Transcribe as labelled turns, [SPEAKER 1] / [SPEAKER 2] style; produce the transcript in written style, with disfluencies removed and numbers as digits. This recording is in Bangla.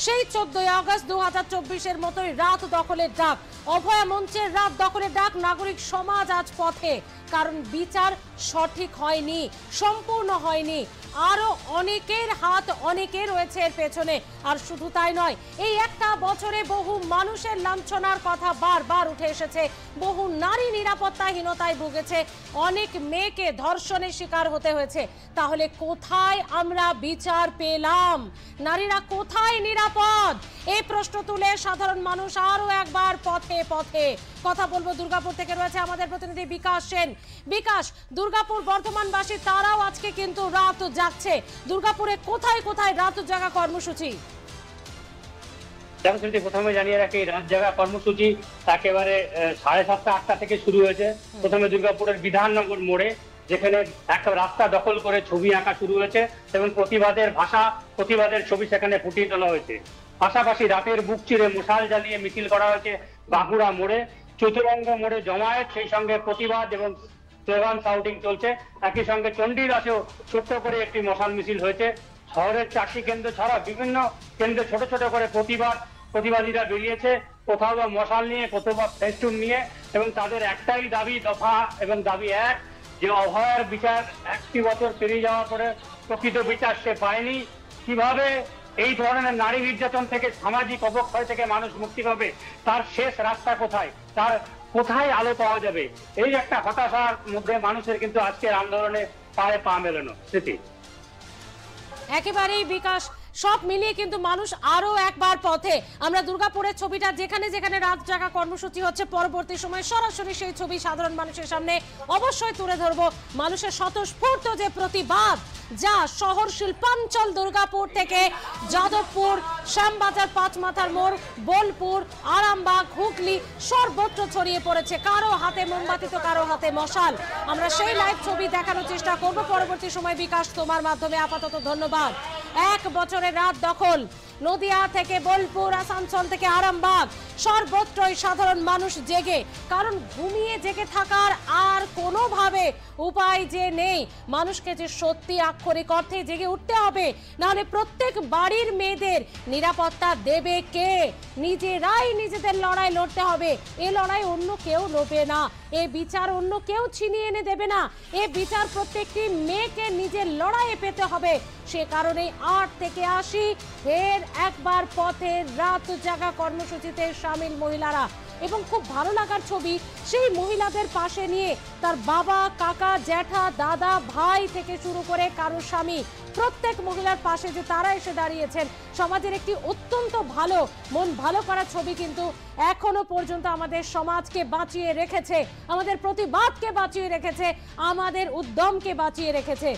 [SPEAKER 1] সেই 14 আগস্ট 2024-এর মতোই রাত দখলের ডাক, অভয়া মঞ্চের রাত দখলের ডাক। নাগরিক সমাজ আজ পথে, কারণ বিচার সঠিক হয়নি, সম্পূর্ণ হয়নি। আরো অনেকের হাত অনেকে রয়েছে এর পেছনে। আর শুধু তাই নয়, এই একটা বছরে বহু মানুষের লাঞ্ছনার কথা বারবার উঠে এসেছে, বহু নারী নিরাপত্তাহীনতায় ভুগেছে, অনেক মেয়েকে ধর্ষণের শিকার হতে হয়েছে। তাহলে কোথায় আমরা বিচার পেলাম? নারীরা কোথায় নিরাপদ? এই প্রশ্ন তুলে সাধারণ মানুষ আরো একবার পথে পথে। কথা বলবো দুর্গাপুর থেকে রয়েছে আমাদের প্রতিনিধি বিকাশ সেন। বিকাশ, দুর্গাপুর বর্ধমানবাসী তারাও আজকে কিন্তু রাত জাগছে। দুর্গাপুরে কোথায় কোথায় রাত জাগা কর্মসূচি?
[SPEAKER 2] প্রথমে জানিয়ে রাখি, রাত জাগা কর্মসূচি একেবারে 7:30 8টা থেকে শুরু হয়েছে। প্রথমে দুর্গাপুরের বিধাননগর মোড়ে, যেখানে একটা রাস্তা দখল করে ছবি আঁকা শুরু হয়েছে এবং প্রতিবাদের ভাষা, প্রতিবাদের ছবি সেখানে ফুটিয়ে তোলা হয়েছে। পাশাপাশি রাতের বুক চিরে মশাল জ্বালিয়ে মিছিল করা হয়েছে বাঁকুড়া মোড়ে, চতুরঙ্গ মোড়ে জমায়েত, সেই সঙ্গে প্রতিবাদ এবং স্লোগান শাউটিং চলছে। একই সঙ্গে চণ্ডীদাসেও ছোট্ট করে একটি মশাল মিছিল হয়েছে। শহরের 4টি কেন্দ্র ছাড়া বিভিন্ন কেন্দ্রে ছোট ছোট করে প্রতিবাদীরা বেরিয়েছে, কোথাও বা মশাল নিয়ে, কোথাও বা ফেস্টুন নিয়ে, এবং তাদের একটাই দাবি, দফা এবং দাবি এক, যে অভয়ার বিচার 1টি বছর পেরিয়ে যাওয়ার পরে প্রকৃত বিচার সে পায়নি। কিভাবে এই ধরনের নারী নির্যাতন থেকে, সামাজিক অবক্ষয় থেকে মানুষ মুক্তি পাবে, তার শেষ রাস্তা কোথায়, তার কোথায় আলো পাওয়া যাবে, এই একটা হতাশার মধ্যে মানুষের কিন্তু আজকের আন্দোলনে পায়ে পা মেলানো। স্মৃতি,
[SPEAKER 1] একেবারেই বিকাশ, সব মিলিয়ে কিন্তু মানুষ আরো একবার পথে। আমরা দুর্গাপুরের ছবিটা যেখানে যেখানে রাত জাগা কর্মসূচি হচ্ছে, পরবর্তী সময় সরাসরি সেই ছবি সাধারণ মানুষের সামনে অবশ্যই তুলে ধরবো। মানুষের স্বতঃস্ফূর্ত যে প্রতিবাদ, যা শহর শিল্পাঞ্চল দুর্গাপুর থেকে যাদবপুর, শ্যামবাজার, পাঁচমাথার মোড়, বোলপুর, আরামবাগ, হুগলি, সর্বত্র ছড়িয়ে পড়েছে। কারো হাতে মোমবাতি তো কারো হাতে মশাল। আমরা সেই লাইভ ছবি দেখানোর চেষ্টা করব পরবর্তী সময়। বিকাশ, তোমার মাধ্যমে আপাতত ধন্যবাদ। 1 বছরের রাত দখল, নদিয়া থেকে বোলপুর, আসানসোল থেকে আরামবাগ, সর্বত্রই সাধারণ মানুষ জেগে। কারণ ঘুমিয়ে জেগে থাকার আর কোনোভাবে উপায় যে নেই। মানুষকে যে সত্যি আক্ষরিক অর্থে জেগে উঠতে হবে, নাহলে প্রত্যেক বাড়ির মেয়েদের নিরাপত্তা দেবে কে? নিজেরাই নিজেদের লড়াই লড়তে হবে। এ লড়াই অন্য কেউ লড়বে না, এ বিচার অন্য কেউ ছিনিয়ে এনে দেবে না। এ বিচার প্রত্যেকটি মেয়েকে নিজের লড়াইয়ে পেতে হবে। সে কারণে 8 থেকে 80 ফের একবার পথে রাত জাগা কর্মসূচিতে সামিল মহিলারা। এবং খুব ভালো লাগার ছবি, সেই মহিলাদের পাশে নিয়ে তার বাবা, কাকা, জ্যাঠা, দাদা, ভাই থেকে শুরু করে কারো স্বামী, প্রত্যেক মহিলার পাশে যে তারা এসে দাঁড়িয়েছেন। সমাজের একটি অত্যন্ত ভালো, মন ভালো করা ছবি কিন্তু এখনো পর্যন্ত আমাদের সমাজকে বাঁচিয়ে রেখেছে, আমাদের প্রতিবাদকে বাঁচিয়ে রেখেছে, আমাদের উদ্যমকে বাঁচিয়ে রেখেছে।